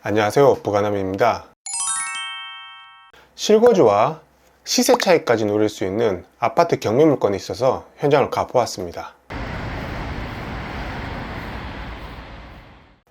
안녕하세요, 부가남입니다. 실거주와 시세 차이까지 노릴 수 있는 아파트 경매 물건이 있어서 현장을 가보았습니다.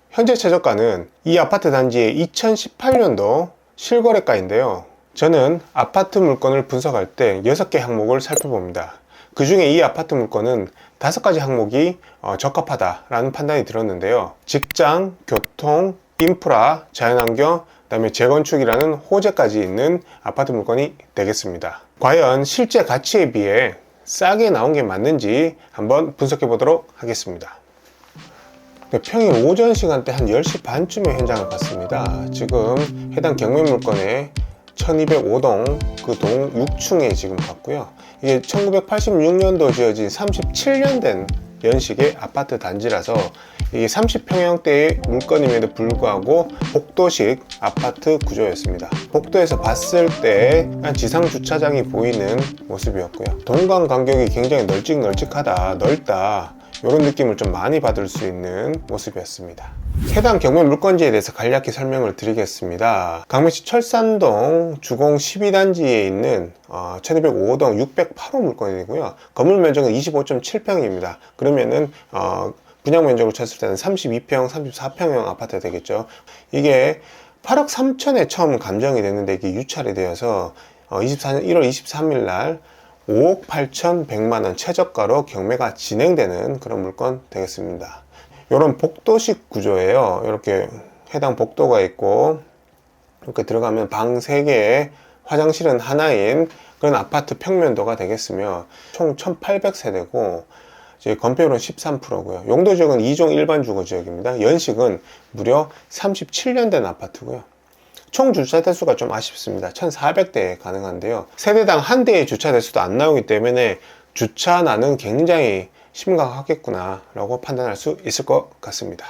현재 최저가는 이 아파트 단지의 2018년도 실거래가인데요. 저는 아파트 물건을 분석할 때 6개 항목을 살펴봅니다. 그 중에 이 아파트 물건은 5가지 항목이 적합하다라는 판단이 들었는데요. 직장, 교통, 인프라, 자연환경, 그 다음에 재건축이라는 호재까지 있는 아파트 물건이 되겠습니다. 과연 실제 가치에 비해 싸게 나온 게 맞는지 한번 분석해 보도록 하겠습니다. 평일 오전 시간대 한 10시 반쯤에 현장을 갔습니다. 지금 해당 경매 물건에 1205동 그 동 6층에 지금 갔고요. 이게 1986년도 지어진 37년 된 연식의 아파트 단지라서 이게 30평형대의 물건임에도 불구하고 복도식 아파트 구조였습니다. 복도에서 봤을 때 지상 주차장이 보이는 모습이었고요. 동간 간격이 굉장히 널찍널찍하다, 넓다, 이런 느낌을 좀 많이 받을 수 있는 모습이었습니다. 해당 경매 물건지에 대해서 간략히 설명을 드리겠습니다. 강릉시 철산동 주공 12단지에 있는 1205동 608호 물건이고요. 건물 면적은 25.7평입니다. 그러면은 분양 면적으로 쳤을 때는 32평, 34평형 아파트가 되겠죠. 이게 8억 3천에 처음 감정이 됐는데 이게 유찰이 되어서 24년 1월 23일 날 5억 8,100만원 최저가로 경매가 진행되는 그런 물건 되겠습니다. 이런 복도식 구조예요. 이렇게 해당 복도가 있고 이렇게 들어가면 방 3개에 화장실은 하나인 그런 아파트 평면도가 되겠으며 총 1800세대고 건폐율은 13%고요. 용도지역은 2종 일반 주거지역입니다. 연식은 무려 37년 된 아파트고요. 총 주차 대수가 좀 아쉽습니다. 1400대 가능한데요. 세대당 한 대의 주차 대수도 안 나오기 때문에 주차난은 굉장히 심각하겠구나 라고 판단할 수 있을 것 같습니다.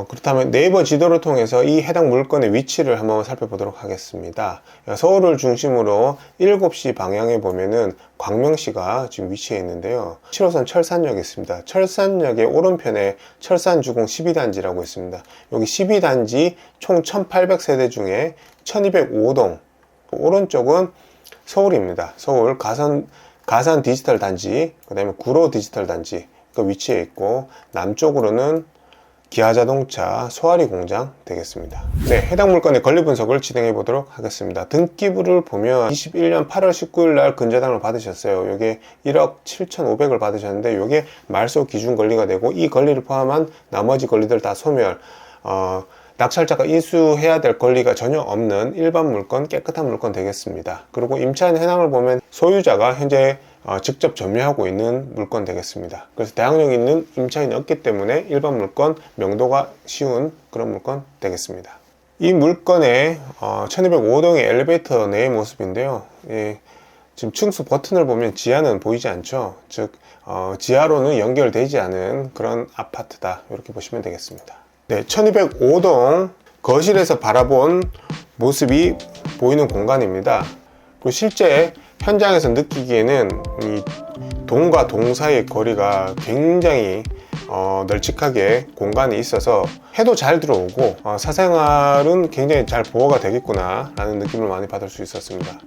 그렇다면 네이버 지도를 통해서 이 해당 물건의 위치를 한번 살펴보도록 하겠습니다. 서울을 중심으로 7시 방향에 보면은 광명시가 지금 위치해 있는데요. 7호선 철산역이 있습니다. 철산역의 오른편에 철산주공 12단지라고 있습니다. 여기 12단지 총 1800세대 중에 1205동 오른쪽은 서울입니다. 서울 가산 디지털 단지, 그 다음에 구로 디지털 단지 그 위치에 있고, 남쪽으로는 기아자동차 소아리 공장 되겠습니다. 네, 해당 물건의 권리 분석을 진행해 보도록 하겠습니다. 등기부를 보면 21년 8월 19일 날 근저당을 받으셨어요. 이게 1억 7,500을 받으셨는데 이게 말소 기준 권리가 되고, 이 권리를 포함한 나머지 권리들 다 소멸, 낙찰자가 인수해야 될 권리가 전혀 없는 일반 물건, 깨끗한 물건 되겠습니다. 그리고 임차인 현황을 보면 소유자가 현재 직접 점유하고 있는 물건 되겠습니다. 그래서 대항력 있는 임차인이 없기 때문에 일반 물건, 명도가 쉬운 그런 물건 되겠습니다. 이 물건의 1205동의 엘리베이터 내의 모습인데요. 지금 층수 버튼을 보면 지하는 보이지 않죠. 즉 지하로는 연결되지 않은 그런 아파트다, 이렇게 보시면 되겠습니다. 네, 1205동 거실에서 바라본 모습이 보이는 공간입니다. 그리고 실제 현장에서 느끼기에는 이 동과 동 사이의 거리가 굉장히 널찍하게 공간이 있어서 해도 잘 들어오고 사생활은 굉장히 잘 보호가 되겠구나 라는 느낌을 많이 받을 수 있었습니다.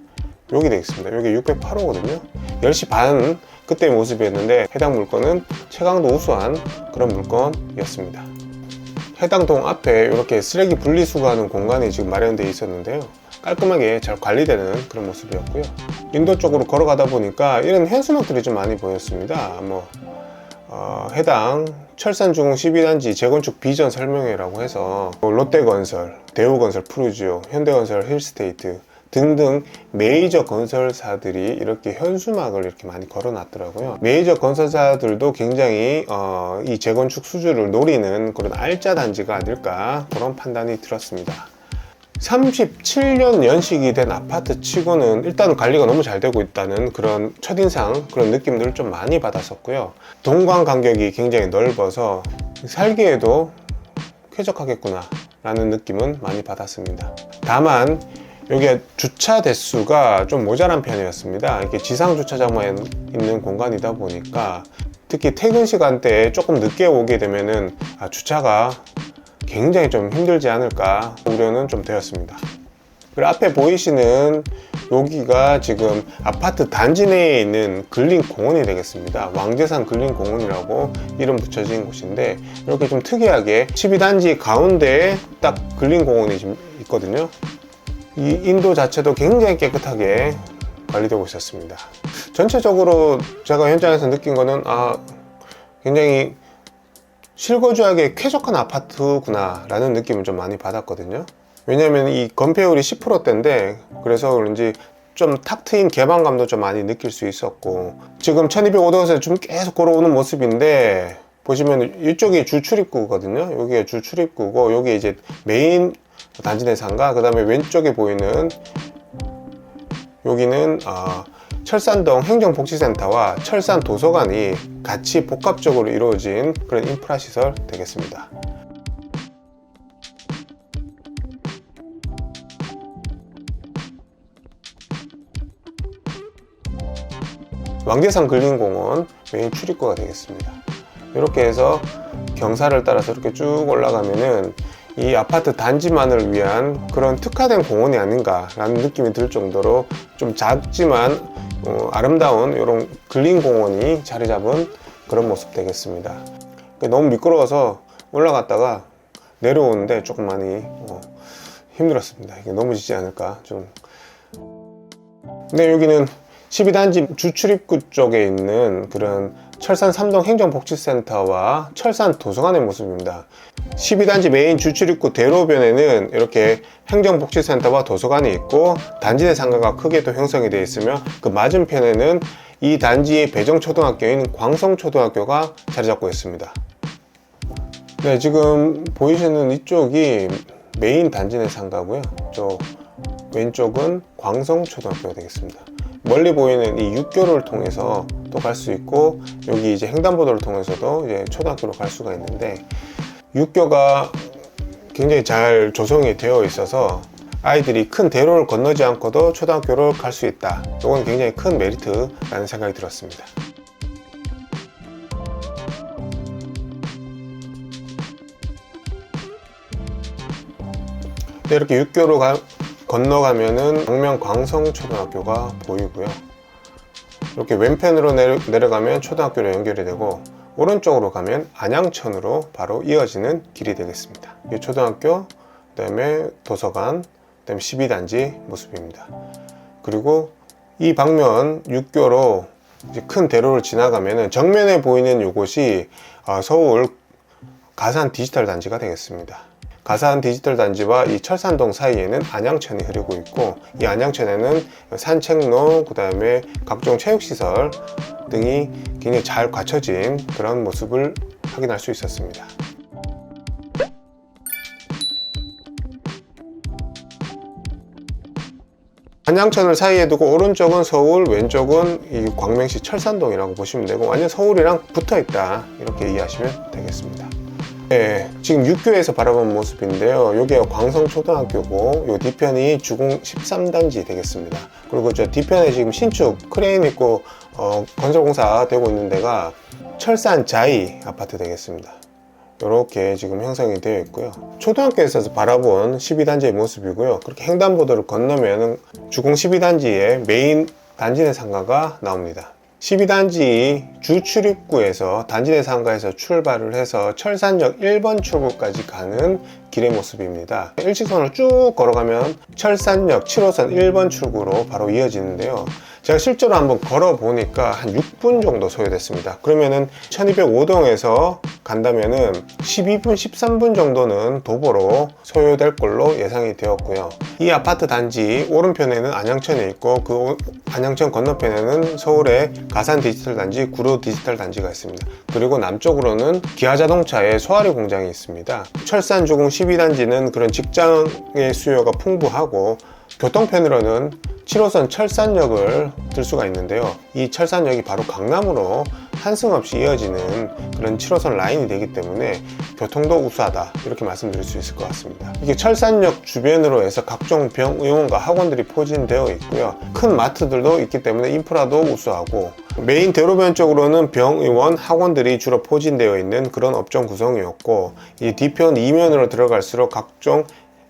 여기 되겠습니다. 여기 608호거든요 10시 반 그때의 모습이었는데 해당 물건은 채광도 우수한 그런 물건이었습니다. 해당 동 앞에 이렇게 쓰레기 분리수거하는 공간이 지금 마련되어 있었는데요. 깔끔하게 잘 관리되는 그런 모습이었고요. 인도 쪽으로 걸어가다 보니까 이런 현수막들이 좀 많이 보였습니다. 해당 철산주공 12단지 재건축 비전 설명회라고 해서 롯데건설, 대우건설, 푸르지오, 현대건설, 힐스테이트 등등 메이저 건설사들이 이렇게 현수막을 이렇게 많이 걸어 놨더라고요. 메이저 건설사들도 굉장히 이 재건축 수주를 노리는 그런 알짜 단지가 아닐까, 그런 판단이 들었습니다. 37년 연식이 된 아파트 치고는 일단 관리가 너무 잘 되고 있다는 그런 첫인상, 그런 느낌들을 좀 많이 받았었고요. 동간 간격이 굉장히 넓어서 살기에도 쾌적하겠구나 라는 느낌은 많이 받았습니다. 다만 여기에 주차 대수가 좀 모자란 편이었습니다. 이렇게 지상 주차장만 있는 공간이다 보니까 특히 퇴근 시간대에 조금 늦게 오게 되면은 주차가 굉장히 좀 힘들지 않을까 우려는 좀 되었습니다. 그리고 앞에 보이시는 여기가 지금 아파트 단지 내에 있는 근린공원이 되겠습니다. 왕재산 근린공원이라고 이름 붙여진 곳인데, 이렇게 좀 특이하게 12단지 가운데에 딱 근린공원이 지금 있거든요. 이 인도 자체도 굉장히 깨끗하게 관리되고 있었습니다. 전체적으로 제가 현장에서 느낀 거는 굉장히 실거주하기에 쾌적한 아파트구나 라는 느낌을 좀 많이 받았거든요. 왜냐면 이 건폐율이 10%대인데 그래서 그런지 좀 탁 트인 개방감도 좀 많이 느낄 수 있었고, 지금 1205동에서 좀 계속 걸어오는 모습인데 보시면 이쪽이 주 출입구거든요. 여기가 주 출입구고, 여기 이제 메인 단지 내 상가, 그 다음에 왼쪽에 보이는 여기는 철산동 행정복지센터와 철산 도서관이 같이 복합적으로 이루어진 그런 인프라 시설 되겠습니다. 왕재산 근린공원 메인 출입구가 되겠습니다. 이렇게 해서 경사를 따라서 이렇게 쭉 올라가면은 이 아파트 단지만을 위한 그런 특화된 공원이 아닌가라는 느낌이 들 정도로 좀 작지만 아름다운 이런 근린공원이 자리 잡은 그런 모습 되겠습니다. 너무 미끄러워서 올라갔다가 내려오는데 조금 많이 힘들었습니다. 이게 넘어지지 않을까 좀. 근데 여기는 12단지 주출입구 쪽에 있는 그런 철산 3동 행정복지센터와 철산 도서관의 모습입니다. 12단지 메인 주출입구 대로변에는 이렇게 행정복지센터와 도서관이 있고, 단지 내 상가가 크게 또 형성이 되어 있으며, 그 맞은편에는 이 단지의 배정초등학교인 광성초등학교가 자리 잡고 있습니다. 네, 지금 보이시는 이쪽이 메인 단지 내 상가고요. 저 왼쪽은 광성초등학교가 되겠습니다. 멀리 보이는 이 육교를 통해서 또 갈 수 있고, 여기 이제 횡단보도를 통해서도 이제 초등학교로 갈 수가 있는데, 육교가 굉장히 잘 조성이 되어 있어서 아이들이 큰 대로를 건너지 않고도 초등학교를 갈 수 있다. 이건 굉장히 큰 메리트라는 생각이 들었습니다. 네, 이렇게 육교로 건너가면은 정면 광성초등학교가 보이고요. 이렇게 왼편으로 내려가면 초등학교로 연결이 되고, 오른쪽으로 가면 안양천으로 바로 이어지는 길이 되겠습니다. 이 초등학교, 그 다음에 도서관, 그 다음에 12단지 모습입니다. 그리고 이 방면 육교로 이제 큰 대로를 지나가면은 정면에 보이는 이곳이 서울 가산 디지털 단지가 되겠습니다. 가산 디지털 단지와 이 철산동 사이에는 안양천이 흐르고 있고, 이 안양천에는 산책로, 그 다음에 각종 체육시설 등이 굉장히 잘 갖춰진 그런 모습을 확인할 수 있었습니다. 안양천을 사이에 두고 오른쪽은 서울, 왼쪽은 이 광명시 철산동이라고 보시면 되고, 완전 서울이랑 붙어 있다 이렇게 이해하시면 되겠습니다. 네, 지금 육교에서 바라본 모습인데요. 여기가 광성초등학교고, 요 뒤편이 주공 13단지 되겠습니다. 그리고 저 뒤편에 지금 신축 크레인 있고 건설공사 되고 있는 데가 철산 자이 아파트 되겠습니다. 이렇게 지금 형성이 되어 있고요. 초등학교에서 바라본 12단지의 모습이고요. 그렇게 횡단보도를 건너면 주공 12단지의 메인 단지 내 상가가 나옵니다. 12단지 주 출입구에서 단지 내 상가에서 출발을 해서 철산역 1번 출구까지 가는 길의 모습입니다. 일직선을 쭉 걸어가면 철산역 7호선 1번 출구로 바로 이어지는데요. 제가 실제로 한번 걸어 보니까 한 6분 정도 소요됐습니다. 그러면은 1205동에서 간다면은 12분, 13분 정도는 도보로 소요될 걸로 예상이 되었고요. 이 아파트 단지 오른편에는 안양천이 있고, 그 안양천 건너편에는 서울의 가산 디지털 단지, 구로 디지털 단지가 있습니다. 그리고 남쪽으로는 기아자동차의 소아리 공장이 있습니다. 철산 주공 12단지는 그런 직장의 수요가 풍부하고, 교통편으로는 7호선 철산역을 들 수가 있는데요. 이 철산역이 바로 강남으로 한승 없이 이어지는 그런 7호선 라인이 되기 때문에 교통도 우수하다 이렇게 말씀드릴 수 있을 것 같습니다. 이게 철산역 주변으로 해서 각종 병의원과 학원들이 포진되어 있고요. 큰 마트들도 있기 때문에 인프라도 우수하고, 메인 대로변 쪽으로는 병의원, 학원들이 주로 포진되어 있는 그런 업종 구성이었고, 이 뒤편 2면으로 들어갈수록 각종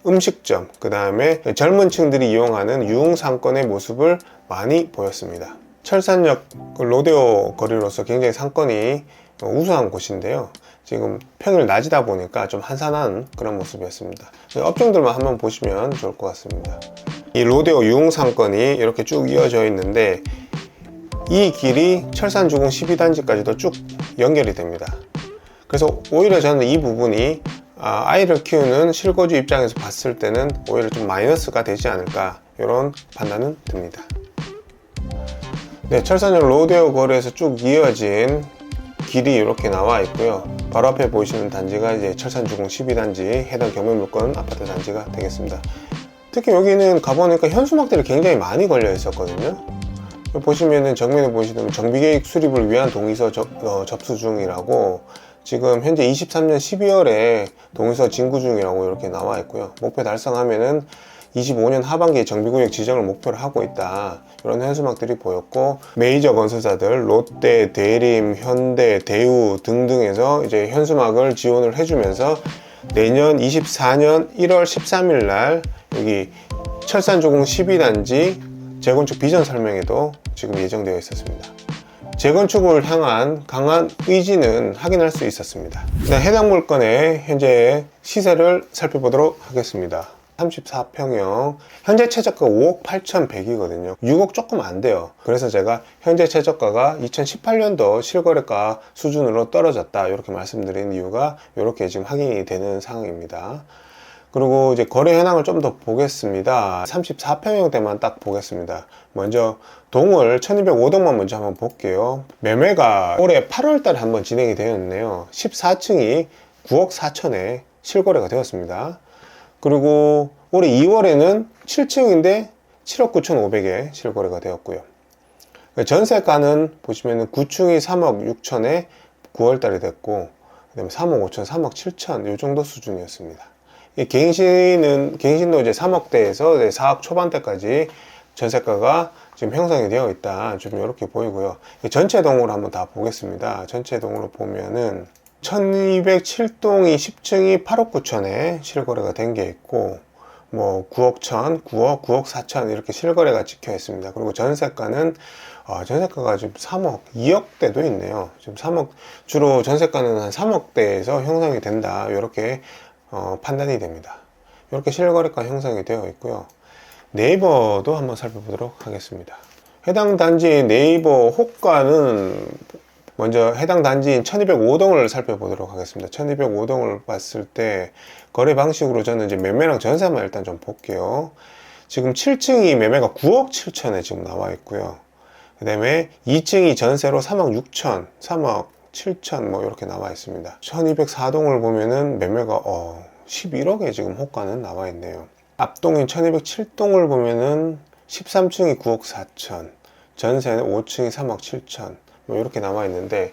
음식점, 그 다음에 젊은 층들이 이용하는 유흥상권의 모습을 많이 보였습니다. 철산역 로데오 거리로서 굉장히 상권이 우수한 곳인데요. 지금 평일 낮이다 보니까 좀 한산한 그런 모습이었습니다. 업종들만 한번 보시면 좋을 것 같습니다. 이 로데오 유흥상권이 이렇게 쭉 이어져 있는데, 이 길이 철산주공 12단지까지도 쭉 연결이 됩니다. 그래서 오히려 저는 이 부분이 아이를 키우는 실거주 입장에서 봤을 때는 오히려 좀 마이너스가 되지 않을까, 이런 판단은 듭니다. 네, 철산역 로데오 거리에서 쭉 이어진 길이 이렇게 나와 있고요. 바로 앞에 보이시는 단지가 이제 철산주공 12단지 해당 경매물건 아파트 단지가 되겠습니다. 특히 여기는 가보니까 현수막들이 굉장히 많이 걸려 있었거든요. 보시면은 정면에 보시면 정비계획 수립을 위한 동의서 접수 중이라고, 지금 현재 23년 12월에 동의서 진구 중이라고 이렇게 나와 있고요. 목표 달성하면은 25년 하반기에 정비구역 지정을 목표로 하고 있다, 이런 현수막들이 보였고, 메이저 건설사들 롯데, 대림, 현대, 대우 등등에서 이제 현수막을 지원을 해주면서 내년 24년 1월 13일 날 여기 철산주공 12단지 재건축 비전 설명회도 지금 예정되어 있었습니다. 재건축을 향한 강한 의지는 확인할 수 있었습니다. 해당 물건의 현재 시세를 살펴보도록 하겠습니다. 34평형, 현재 최저가 5억 8,100이거든요. 6억 조금 안 돼요. 그래서 제가 현재 최저가가 2018년도 실거래가 수준으로 떨어졌다, 이렇게 말씀드린 이유가 이렇게 지금 확인이 되는 상황입니다. 그리고 이제 거래 현황을 좀 더 보겠습니다. 34평형대만 딱 보겠습니다. 먼저 동을 1205동만 먼저 한번 볼게요. 매매가 올해 8월 달에 한번 진행이 되었네요. 14층이 9억 4천에 실거래가 되었습니다. 그리고 올해 2월에는 7층인데 7억 9,500에 실거래가 되었고요. 전세가는 보시면 9층이 3억 6천에 9월 달에 됐고, 그 다음에 3억 5천, 3억 7천 이 정도 수준이었습니다. 갱신도 이제 3억대에서 4억 초반대까지 전세가가 지금 형성이 되어 있다, 좀 이렇게 보이고요. 전체 동으로 한번 다 보겠습니다. 전체 동으로 보면은 1207동이 10층이 8억 9천에 실거래가 된 게 있고, 뭐 9억 1천, 9억, 9억 4천 이렇게 실거래가 찍혀 있습니다. 그리고 전세가는 전세가가 지금 3억, 2억대도 있네요. 지금 3억, 주로 전세가는 한 3억대에서 형성이 된다, 이렇게 판단이 됩니다. 이렇게 실거래가 형성이 되어 있고요. 네이버도 한번 살펴보도록 하겠습니다. 해당 단지의 네이버 호가는 먼저 해당 단지인 1205동을 살펴보도록 하겠습니다. 1205동을 봤을 때 거래 방식으로 저는 이제 매매랑 전세만 일단 좀 볼게요. 지금 7층이 매매가 9억 7천에 지금 나와 있고요. 그 다음에 2층이 전세로 3억 6천, 3억 7천 뭐 이렇게 나와 있습니다. 1204동을 보면은 매매가 11억에 지금 호가는 나와 있네요. 앞동인 1207동을 보면은 13층이 9억 4천, 전세는 5층이 3억 7천 뭐 이렇게 나와 있는데,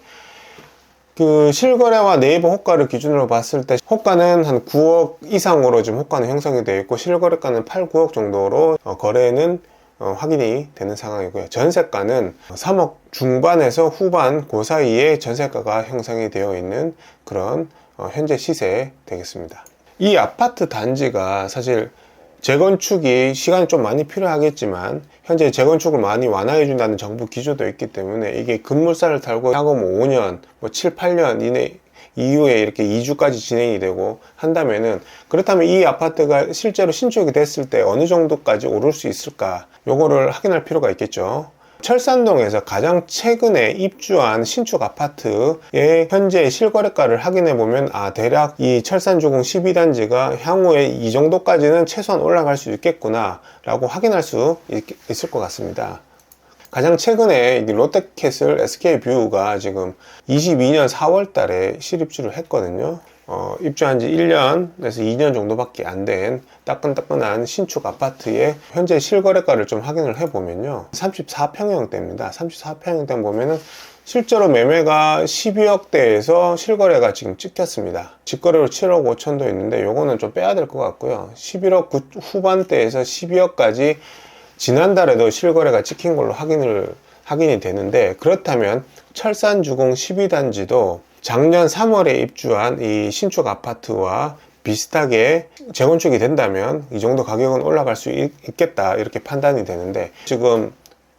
그 실거래와 네이버 호가를 기준으로 봤을 때 호가는 한 9억 이상으로 지금 호가는 형성이 되어 있고, 실거래가는 8, 9억 정도로 거래는 확인이 되는 상황이고요. 전세가는 3억 중반에서 후반 그 사이에 전세가가 형성이 되어 있는 그런 현재 시세 되겠습니다. 이 아파트 단지가 사실 재건축이 시간이 좀 많이 필요하겠지만 현재 재건축을 많이 완화해 준다는 정부 기조도 있기 때문에 이게 급물살을 달고 향후 5년, 7, 8년 이후에 이렇게 이주까지 진행이 되고 한다면은, 그렇다면 이 아파트가 실제로 신축이 됐을 때 어느 정도까지 오를 수 있을까, 요거를 확인할 필요가 있겠죠. 철산동에서 가장 최근에 입주한 신축 아파트의 현재 실거래가를 확인해 보면 대략 이 철산주공 12단지가 향후에 이 정도까지는 최소한 올라갈 수 있겠구나 라고 확인할 수 있을 것 같습니다. 가장 최근에 롯데캐슬 SK뷰가 지금 22년 4월 달에 실입주를 했거든요. 입주한 지 1년에서 2년 정도밖에 안 된 따끈따끈한 신축 아파트의 현재 실거래가를 좀 확인을 해보면요. 34평형대입니다. 34평형대 보면은 실제로 매매가 12억대에서 실거래가 지금 찍혔습니다. 직거래로 7억 5천도 있는데 요거는 좀 빼야 될 것 같고요. 11억 후반대에서 12억까지 지난달에도 실거래가 찍힌 걸로 확인이 되는데, 그렇다면 철산주공 12단지도 작년 3월에 입주한 이 신축 아파트와 비슷하게 재건축이 된다면 이 정도 가격은 올라갈 수 있겠다, 이렇게 판단이 되는데, 지금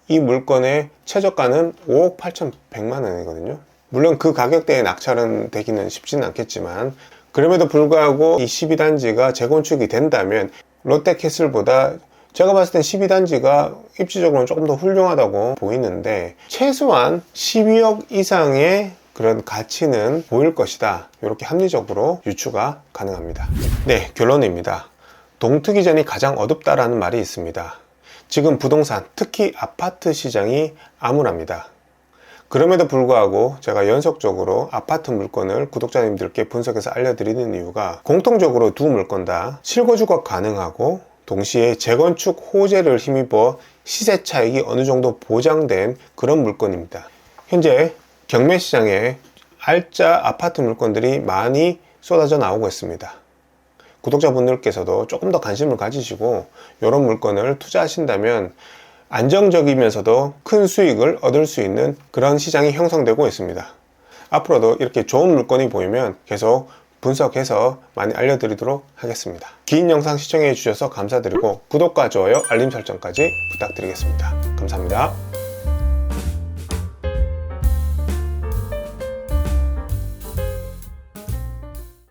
이 물건의 최저가는 5억 8,100만 원이거든요. 물론 그 가격대에 낙찰은 되기는 쉽지는 않겠지만, 그럼에도 불구하고 이 12단지가 재건축이 된다면 롯데캐슬보다 제가 봤을 땐 12단지가 입지적으로는 조금 더 훌륭하다고 보이는데, 최소한 12억 이상의 그런 가치는 보일 것이다, 이렇게 합리적으로 유추가 가능합니다. 네, 결론입니다. 동트기전이 가장 어둡다라는 말이 있습니다. 지금 부동산, 특히 아파트 시장이 암울합니다. 그럼에도 불구하고 제가 연속적으로 아파트 물건을 구독자님들께 분석해서 알려드리는 이유가, 공통적으로 두 물건 다 실거주가 가능하고 동시에 재건축 호재를 힘입어 시세 차익이 어느 정도 보장된 그런 물건입니다. 현재 경매 시장에 알짜 아파트 물건들이 많이 쏟아져 나오고 있습니다. 구독자분들께서도 조금 더 관심을 가지시고 이런 물건을 투자하신다면 안정적이면서도 큰 수익을 얻을 수 있는 그런 시장이 형성되고 있습니다. 앞으로도 이렇게 좋은 물건이 보이면 계속 분석해서 많이 알려드리도록 하겠습니다. 긴 영상 시청해 주셔서 감사드리고 구독과 좋아요, 알림 설정까지 부탁드리겠습니다. 감사합니다.